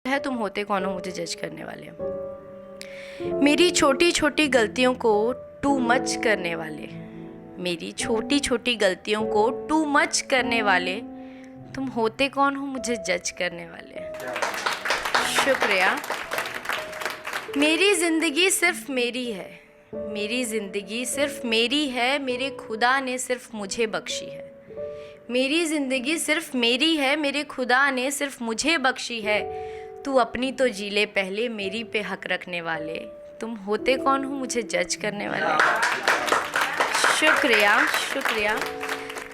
है तुम होते कौन हो मुझे जज करने वाले। मेरी छोटी छोटी गलतियों को टू मच करने वाले, मेरी छोटी छोटी गलतियों को टू मच करने वाले, तुम होते कौन हो मुझे जज करने वाले। शुक्रिया। मेरी ज़िंदगी सिर्फ मेरी है, मेरी ज़िंदगी सिर्फ मेरी है, मेरे खुदा ने सिर्फ मुझे बख्शी है। मेरी ज़िंदगी सिर्फ मेरी है, मेरे खुदा ने सिर्फ मुझे बख्शी है। तू अपनी तो जी ले पहले, मेरी पे हक रखने वाले, तुम होते कौन हो मुझे जज करने वाले। शुक्रिया शुक्रिया।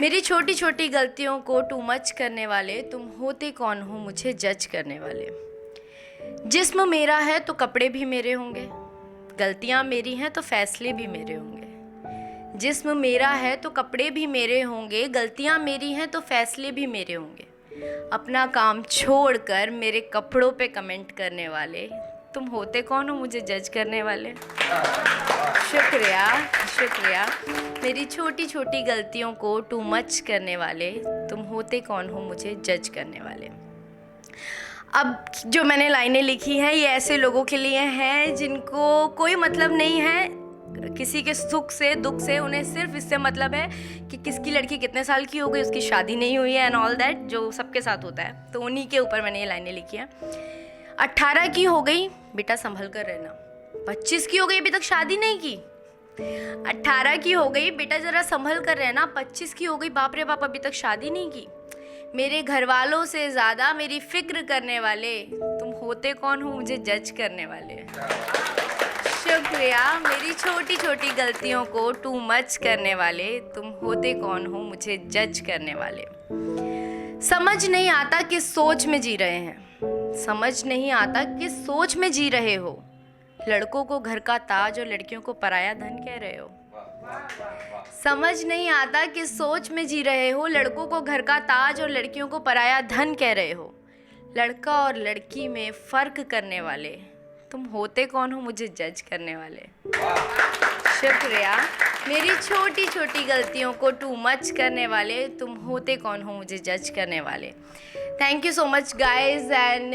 मेरी छोटी छोटी गलतियों को टू मच करने वाले, तुम होते कौन हो मुझे जज करने वाले। जिस्म मेरा है तो कपड़े भी मेरे होंगे, गलतियाँ मेरी हैं तो फैसले भी मेरे होंगे। जिस्म मेरा है तो कपड़े भी मेरे होंगे, गलतियाँ मेरी हैं तो फैसले भी मेरे होंगे। अपना काम छोड़कर मेरे कपड़ों पे कमेंट करने वाले, तुम होते कौन हो मुझे जज करने वाले। शुक्रिया शुक्रिया। मेरी छोटी छोटी गलतियों को टू मच करने वाले, तुम होते कौन हो मुझे जज करने वाले। अब जो मैंने लाइनें लिखी हैं ये ऐसे लोगों के लिए हैं जिनको कोई मतलब नहीं है किसी के सुख से दुख से, उन्हें सिर्फ इससे मतलब है कि किसकी लड़की कितने साल की हो गई, उसकी शादी नहीं हुई है एंड ऑल दैट, जो सबके साथ होता है। तो उन्हीं के ऊपर मैंने ये लाइनें लिखी हैं। 18 की हो गई बेटा संभल कर रहना, 25 की हो गई अभी तक शादी नहीं की। 18 की हो गई बेटा जरा संभल कर रहना, 25 की हो गई बाप रे बाप अभी तक शादी नहीं की। मेरे घर वालों से ज़्यादा मेरी फिक्र करने वाले, तुम होते कौन हो मुझे जज करने वाले। शुक्रिया। मेरी छोटी छोटी गलतियों को टू मच करने वाले, तुम होते कौन हो मुझे जज करने वाले। समझ नहीं आता किस सोच में जी रहे हैं, समझ नहीं आता किस सोच में जी रहे हो। लड़कों को घर का ताज और लड़कियों को पराया धन कह रहे हो। समझ नहीं आता किस सोच में जी रहे हो, लड़कों को घर का ताज और लड़कियों को पराया धन कह रहे हो। लड़का और लड़की में फ़र्क करने वाले, तुम होते कौन हो मुझे जज करने वाले। शुक्रिया। मेरी छोटी छोटी गलतियों को टू मच करने वाले, तुम होते कौन हो मुझे जज करने वाले। Thank you so much guys and